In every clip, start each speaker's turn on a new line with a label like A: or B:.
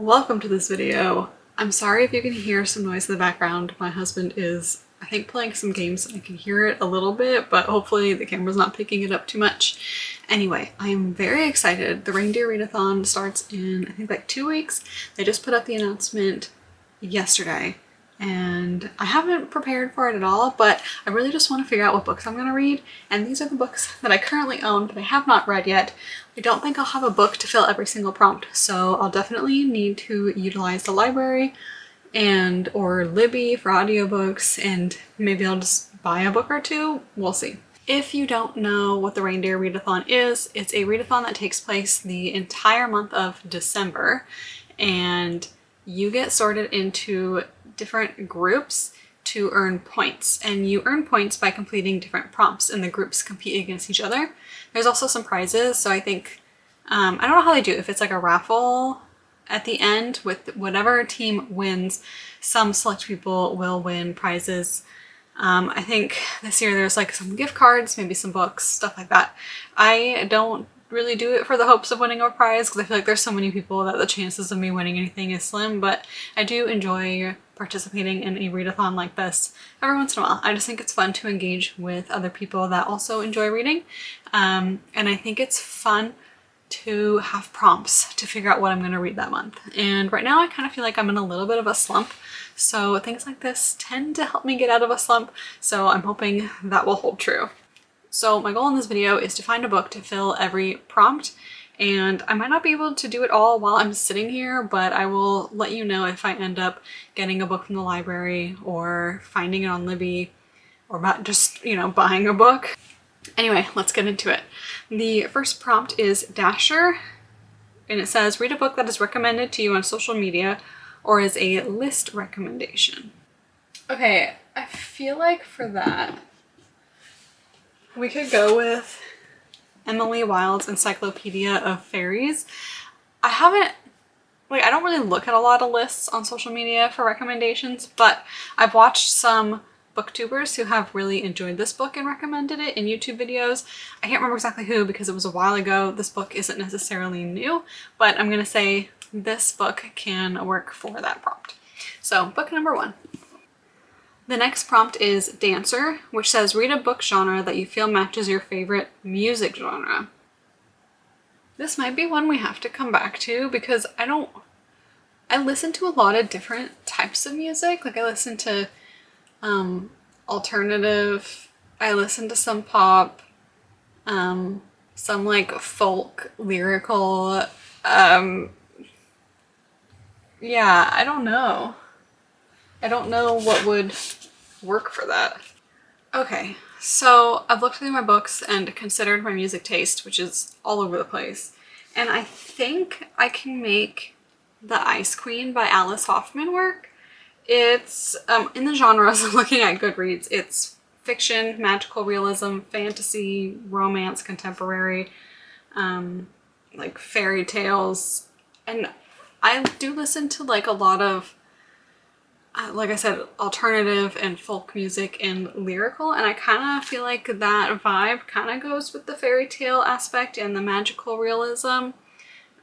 A: Welcome to this video. I'm sorry if you can hear some noise in the background. My husband is, I think, playing some games. I can hear it a little bit, but hopefully the camera's not picking it up too much. Anyway, I am very excited. The Reindeer Readathon starts in, I think, like 2 weeks. They just put up the announcement yesterday, and I haven't prepared for it at all, but I really just want to figure out what books I'm going to read, and these are the books that I currently own but I have not read yet. I don't think I'll have a book to fill every single prompt, so I'll definitely need to utilize the library and or Libby for audiobooks, and maybe I'll just buy a book or two. We'll see. If you don't know what the Reindeer Readathon is, it's a readathon that takes place the entire month of December, and you get sorted into different groups to earn points, and you earn points by completing different prompts, and the groups compete against each other. There's also some prizes, so I think, I don't know how they do, if it's like a raffle at the end with whatever team wins, some select people will win prizes. I think this year there's like some gift cards, maybe some books, stuff like that. I don't really do it for the hopes of winning a prize because I feel like there's so many people that the chances of me winning anything is slim, but I do enjoy participating in a readathon like this every once in a while. I just think it's fun to engage with other people that also enjoy reading, and I think it's fun to have prompts to figure out what I'm going to read that month. And right now I kind of feel like I'm in a little bit of a slump, so things like this tend to help me get out of a slump, so I'm hoping that will hold true. So my goal in this video is to find a book to fill every prompt, and I might not be able to do it all while I'm sitting here, but I will let you know if I end up getting a book from the library or finding it on Libby or just, you know, buying a book. Anyway, let's get into it. The first prompt is Dasher, and it says, read a book that is recommended to you on social media or is a list recommendation. Okay, I feel like for that, we could go with Emily Wilde's Encyclopedia of Fairies. I don't really look at a lot of lists on social media for recommendations, but I've watched some booktubers who have really enjoyed this book and recommended it in YouTube videos. I can't remember exactly who because it was a while ago. This book isn't necessarily new, but I'm gonna say this book can work for that prompt. So book number 1. The next prompt is Dancer, which says read a book genre that you feel matches your favorite music genre. This might be one we have to come back to because I listen to a lot of different types of music. Like I listen to alternative, I listen to some pop, some like folk, lyrical, yeah, I don't know what would work for that. Okay, so I've looked through my books and considered my music taste, which is all over the place, and I think I can make The Ice Queen by Alice Hoffman work. It's in the genres I'm looking at Goodreads. It's fiction, magical realism, fantasy, romance, contemporary, like fairy tales, and I do listen to like a lot of like I said, alternative and folk music and lyrical, and I kind of feel like that vibe kind of goes with the fairy tale aspect and the magical realism.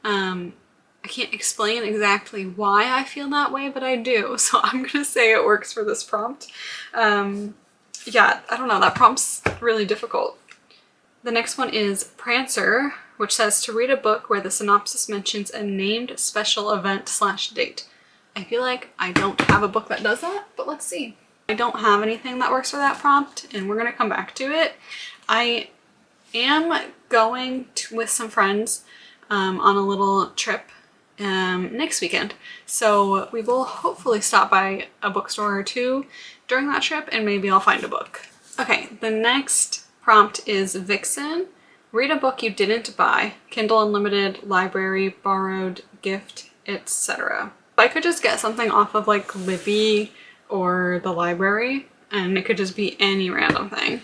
A: I can't explain exactly why I feel that way, but I do, so I'm gonna say it works for this prompt. Yeah, I don't know, that prompt's really difficult. The next one is Prancer, which says to read a book where the synopsis mentions a named special event / date. I feel like I don't have a book that does that, but let's see. I don't have anything that works for that prompt, and we're gonna come back to it. I am going with some friends on a little trip next weekend, so we will hopefully stop by a bookstore or two during that trip, and maybe I'll find a book. Okay, the next prompt is Vixen. Read a book you didn't buy, Kindle Unlimited, library, borrowed, gift, etc. I could just get something off of like Libby or the library, and it could just be any random thing.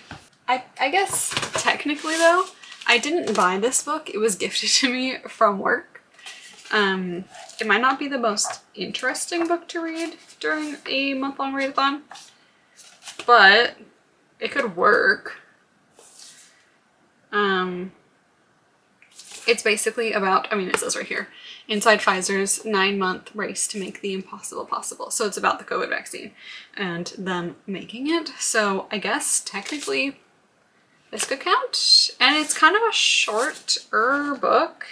A: I guess technically though, I didn't buy this book. It was gifted to me from work. It might not be the most interesting book to read during a month-long readathon, but it could work. It's basically about, I mean, it says right here, inside Pfizer's 9-month race to make the impossible possible. So it's about the COVID vaccine and them making it. So I guess technically this could count. And it's kind of a shorter book,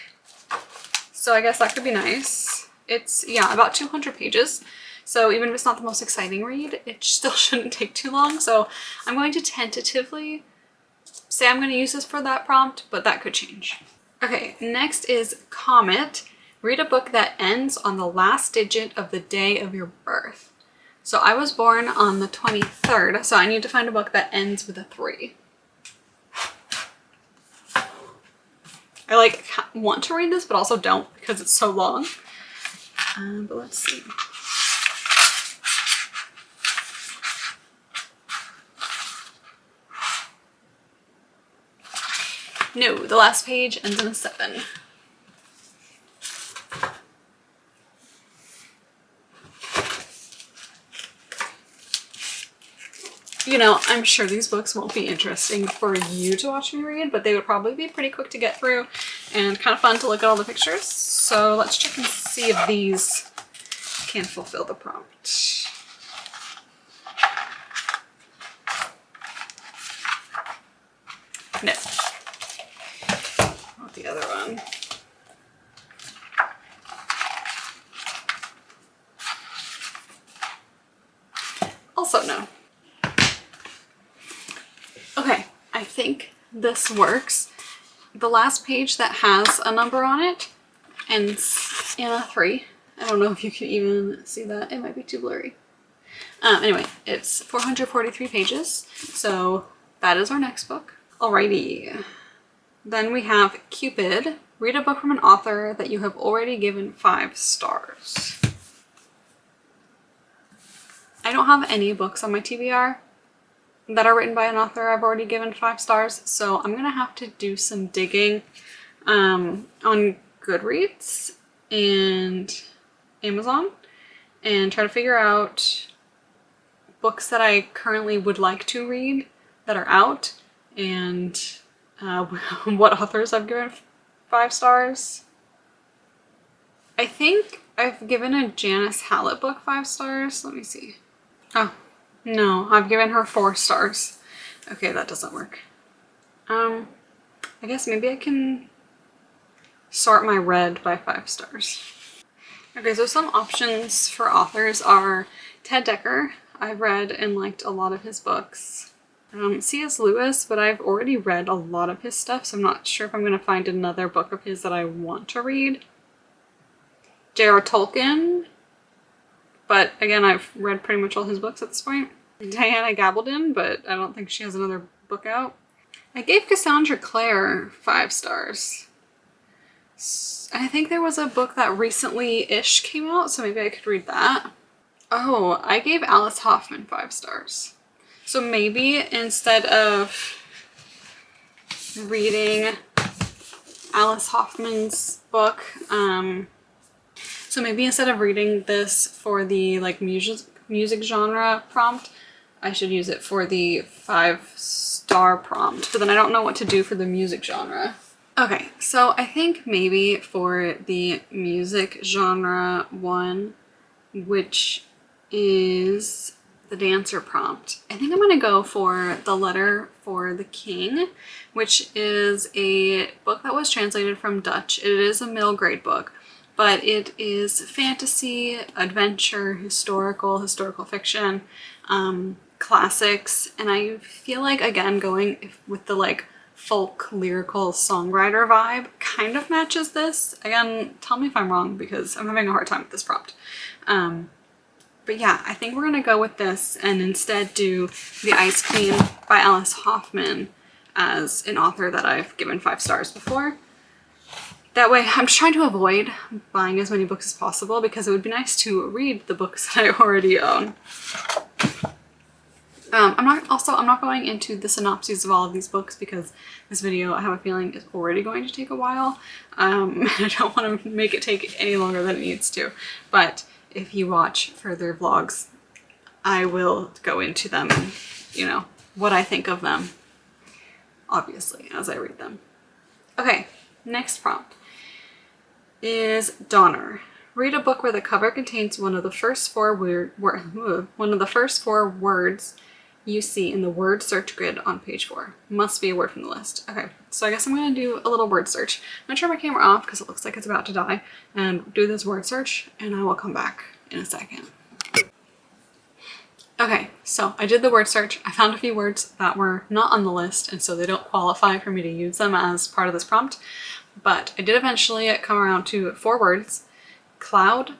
A: so I guess that could be nice. It's, yeah, about 200 pages. So even if it's not the most exciting read, it still shouldn't take too long. So I'm going to tentatively say I'm going to use this for that prompt, but that could change. Okay, next is Comet. Read a book that ends on the last digit of the day of your birth. So I was born on the 23rd, so I need to find a book that ends with a 3. I like want to read this, but also don't because it's so long. But let's see. No, the last page ends in a 7. You know, I'm sure these books won't be interesting for you to watch me read, but they would probably be pretty quick to get through and kind of fun to look at all the pictures. So let's check and see if these can fulfill the prompt. No. Not the other one. Also no. Okay, I think this works. The last page that has a number on it ends in a 3. I don't know if you can even see that. It might be too blurry. Anyway, it's 443 pages, so that is our next book. Alrighty. Then we have Cupid. Read a book from an author that you have already given 5 stars. I don't have any books on my TBR that are written by an author I've already given 5 stars, so I'm gonna have to do some digging on Goodreads and Amazon and try to figure out books that I currently would like to read that are out and what authors I've given 5 stars. I think I've given a Janice Hallett book 5 stars. Let me see. Oh, no, I've given her 4 stars. Okay, that doesn't work. I guess maybe I can sort my read by 5 stars. Okay, so some options for authors are Ted Dekker. I've read and liked a lot of his books. C.S. Lewis, but I've already read a lot of his stuff, so I'm not sure if I'm going to find another book of his that I want to read. J.R. Tolkien, but again, I've read pretty much all his books at this point. Diana Gabaldon, but I don't think she has another book out. I gave Cassandra Clare 5 stars. I think there was a book that recently-ish came out, so maybe I could read that. Oh, I gave Alice Hoffman 5 stars. So maybe instead of reading Alice Hoffman's book, so maybe instead of reading this for the like music genre prompt, I should use it for the 5-star prompt, but then I don't know what to do for the music genre. Okay, so I think maybe for the music genre one, which is the dancer prompt, I think I'm gonna go for The Letter for the King, which is a book that was translated from Dutch. It is a middle grade book, but it is fantasy, adventure, historical fiction, classics, and I feel like, again, going with the like folk lyrical songwriter vibe kind of matches this. Again, tell me if I'm wrong because I'm having a hard time with this prompt. But yeah, I think we're gonna go with this and instead do The Ice Queen by Alice Hoffman as an author that I've given 5 stars before. That way, I'm just trying to avoid buying as many books as possible because it would be nice to read the books that I already own. I'm not going into the synopses of all of these books because this video, I have a feeling, is already going to take a while. I don't want to make it take any longer than it needs to, but if you watch further vlogs, I will go into them and, you know, what I think of them, obviously, as I read them. Okay, next prompt. is Donner. Read a book where the cover contains one of the first four words you see in the word search grid on page 4. Must be a word from the list. Okay, so I guess I'm going to do a little word search. I'm going to turn my camera off because it looks like it's about to die and do this word search, and I will come back in a second. Okay, so I did the word search. I found a few words that were not on the list, and so they don't qualify for me to use them as part of this prompt. But I did eventually come around to 4 words: cloud,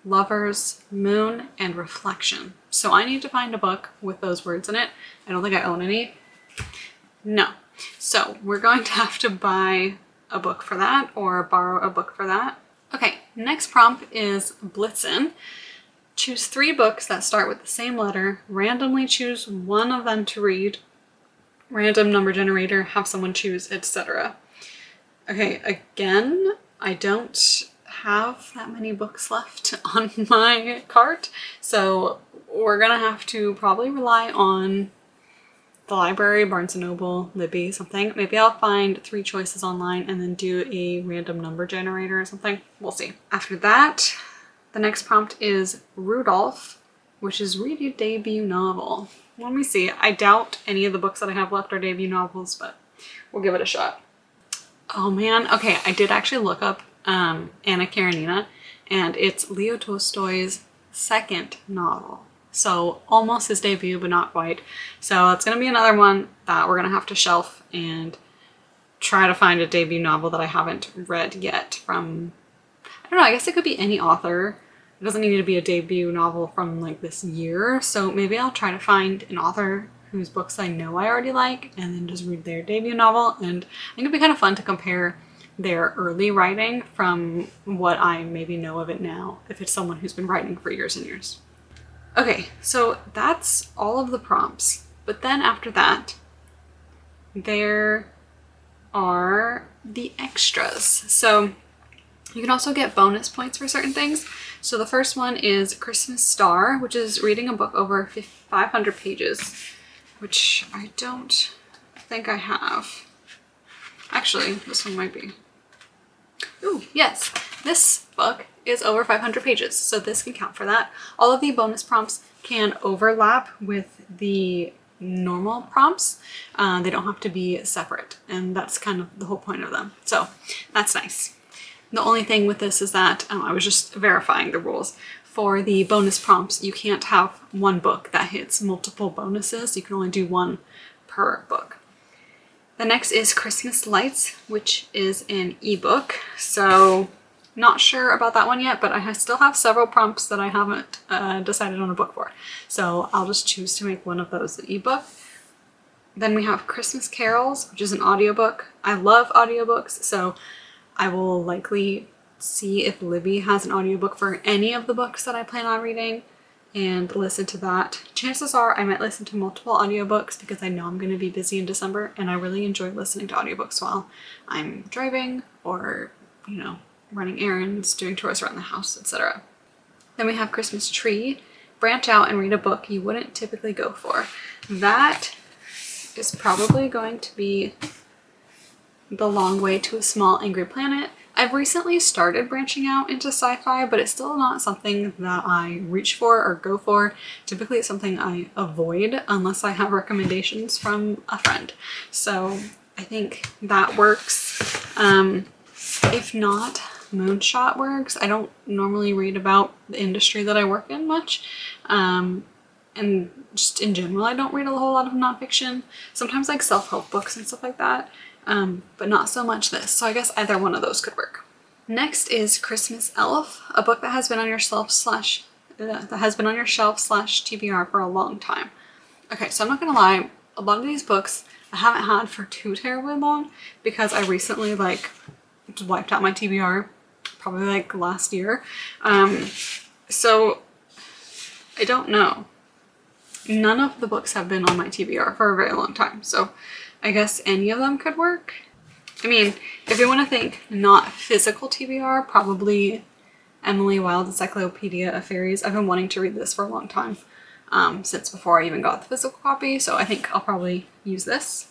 A: lovers, moon, and reflection. So I need to find a book with those words in it. I don't think I own any. No. So we're going to have to buy a book for that or borrow a book for that. Okay, next prompt is Blitzen. Choose 3 books that start with the same letter. Randomly choose one of them to read. Random number generator, have someone choose, etc. Okay, again, I don't have that many books left on my cart, so we're gonna have to probably rely on the library, Barnes & Noble, Libby, something. Maybe I'll find 3 choices online and then do a random number generator or something. We'll see. After that, the next prompt is Rudolph, which is read a debut novel. Let me see. I doubt any of the books that I have left are debut novels, but we'll give it a shot. Oh man, okay, I did actually look up Anna Karenina, and it's Leo Tolstoy's 2nd novel. So almost his debut, but not quite. So it's gonna be another one that we're gonna have to shelf and try to find a debut novel that I haven't read yet from, I don't know, I guess it could be any author. It doesn't need to be a debut novel from like this year. So maybe I'll try to find an author whose books I know I already like and then just read their debut novel. And I think it'd be kind of fun to compare their early writing from what I maybe know of it now, if it's someone who's been writing for years and years. Okay, so that's all of the prompts. But then after that, there are the extras. So you can also get bonus points for certain things. So the first one is Christmas Star, which is reading a book over 500 pages, which I don't think I have. Actually, this one might be. Ooh, yes, this book is over 500 pages, so this can count for that. All of the bonus prompts can overlap with the normal prompts. They don't have to be separate, and that's kind of the whole point of them. So that's nice. The only thing with this is that I was just verifying the rules. For the bonus prompts, you can't have one book that hits multiple bonuses. You can only do one per book. The next is Christmas Lights, which is an ebook. So not sure about that one yet, but I still have several prompts that I haven't decided on a book for. So I'll just choose to make one of those an ebook. Then we have Christmas Carols, which is an audiobook. I love audiobooks, so I will likely see if Libby has an audiobook for any of the books that I plan on reading and listen to that. Chances are I might listen to multiple audiobooks because I know I'm going to be busy in December, and I really enjoy listening to audiobooks while I'm driving or, you know, running errands, doing chores around the house, etc. Then we have Christmas Tree, branch out and read a book you wouldn't typically go for. That is probably going to be The Long Way to a Small Angry Planet. I've recently started branching out into sci-fi, but it's still not something that I reach for or go for. Typically it's something I avoid unless I have recommendations from a friend. So I think that works. If not, Moonshot works. I don't normally read about the industry that I work in much. And just in general, I don't read a whole lot of nonfiction. Sometimes like self-help books and stuff like that. But not so much this. So I guess either one of those could work. Next is Christmas Elf, a book that has been on your shelf slash TBR for a long time. Okay, so I'm not gonna lie, a lot of these books I haven't had for too terribly long because I recently like wiped out my TBR probably like last year. So I don't know. None of the books have been on my TBR for a very long time. So I guess any of them could work. I mean, if you want to think not physical TBR, probably Emily Wilde's Encyclopedia of Fairies. I've been wanting to read this for a long time, since before I even got the physical copy, so I think I'll probably use this.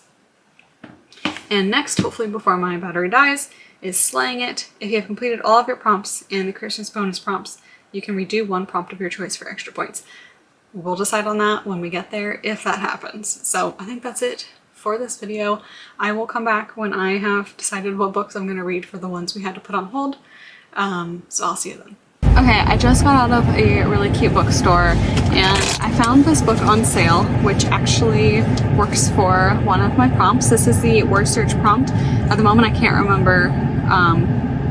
A: And next, hopefully before my battery dies, is slaying it. If you have completed all of your prompts and the Christmas bonus prompts, you can redo one prompt of your choice for extra points. We'll decide on that when we get there, if that happens. So I think that's it for this video. I will come back when I have decided what books I'm going to read for the ones we had to put on hold. So I'll see you then. Okay, I just got out of a really cute bookstore and I found this book on sale, which actually works for one of my prompts. This is the word search prompt. At the moment I can't remember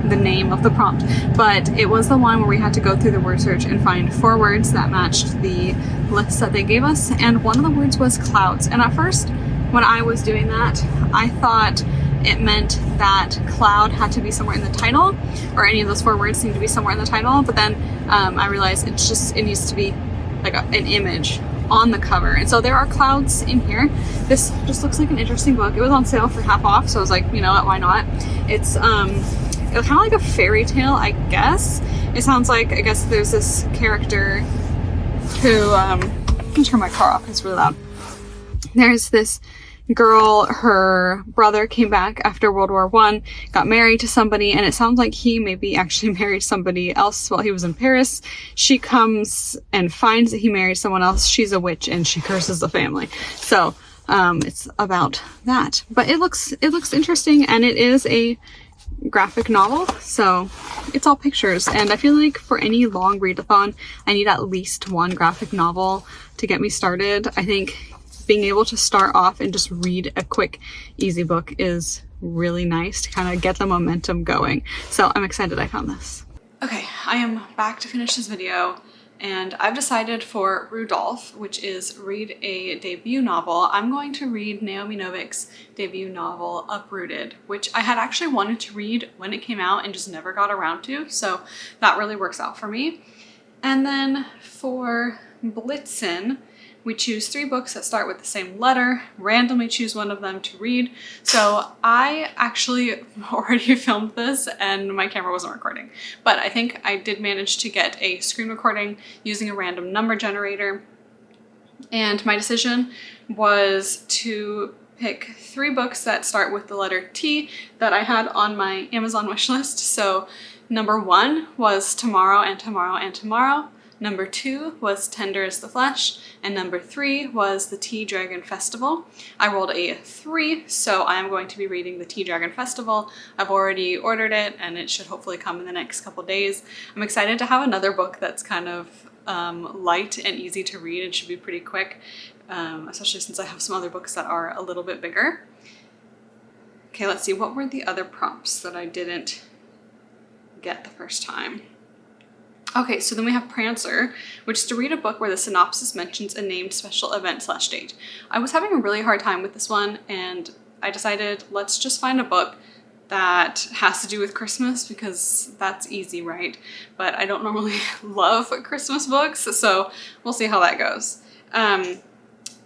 A: the name of the prompt, but it was the one where we had to go through the word search and find 4 words that matched the list that they gave us, and one of the words was clouds. And at first, when I was doing that, I thought it meant that cloud had to be somewhere in the title, or any of those 4 words seemed to be somewhere in the title, but then I realized it needs to be like an image on the cover. And so there are clouds in here. This just looks like an interesting book. It was on sale for half off, so I was like, you know what, why not? It's kind of like a fairy tale, I guess. It sounds like, I guess there's this character who, let me turn my car off, it's really loud. There's this girl, her brother came back after World War I, got married to somebody, and it sounds like he maybe actually married somebody else while he was in Paris. She comes and finds that he married someone else. She's a witch and she curses the family. So it's about that. But it looks interesting, and it is a graphic novel, so it's all pictures, and I feel like for any long readathon I need at least 1 graphic novel to get me started. I think being able to start off and just read a quick easy book is really nice to kind of get the momentum going. So I'm excited I found this. Okay, I am back to finish this video, and I've decided for Rudolph, which is read a debut novel, I'm going to read Naomi Novik's debut novel, Uprooted, which I had actually wanted to read when it came out and just never got around to, so that really works out for me. And then for Blitzen, we choose 3 books that start with the same letter, randomly choose one of them to read. So I actually already filmed this and my camera wasn't recording, but I think I did manage to get a screen recording using a random number generator. And my decision was to pick 3 books that start with the letter T that I had on my Amazon wishlist. So number 1 was Tomorrow and Tomorrow and Tomorrow. Number 2 was Tender as the Flesh, and number 3 was the Tea Dragon Festival. I rolled a 3, so I am going to be reading the Tea Dragon Festival. I've already ordered it, and it should hopefully come in the next couple days. I'm excited to have another book that's kind of light and easy to read and should be pretty quick, especially since I have some other books that are a little bit bigger. Okay, let's see, what were the other prompts that I didn't get the first time? Okay, so then we have Prancer, which is to read a book where the synopsis mentions a named special event/date. I was having a really hard time with this one, and I decided let's just find a book that has to do with Christmas because that's easy, right? But I don't normally love Christmas books, so we'll see how that goes.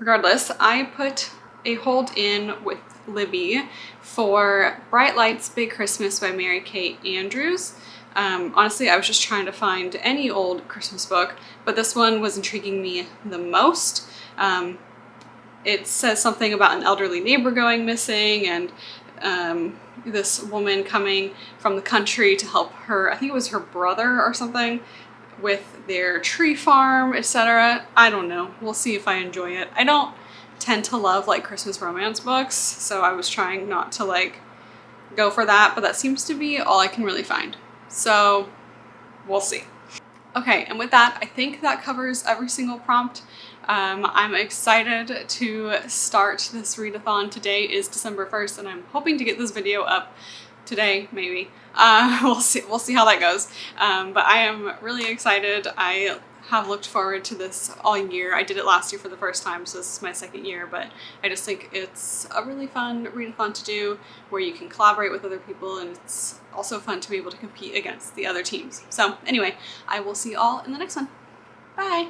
A: Regardless, I put a hold in with Libby for Bright Lights, Big Christmas by Mary Kate Andrews. Honestly, I was just trying to find any old Christmas book, but this one was intriguing me the most. It says something about an elderly neighbor going missing, and this woman coming from the country to help her, I think it was her brother or something, with their tree farm, etc. I don't know. We'll see if I enjoy it. I don't tend to love like Christmas romance books, so I was trying not to like go for that, but that seems to be all I can really find. So we'll see. Okay, and with that, I think that covers every single prompt. I'm excited to start this readathon. Today is December 1st, and I'm hoping to get this video up today, maybe. We'll see how that goes. But I am really excited. I have looked forward to this all year. I did it last year for the first time, so this is my 2nd year, but I just think it's a really fun readathon to do where you can collaborate with other people, and it's also fun to be able to compete against the other teams. So anyway, I will see you all in the next one. Bye!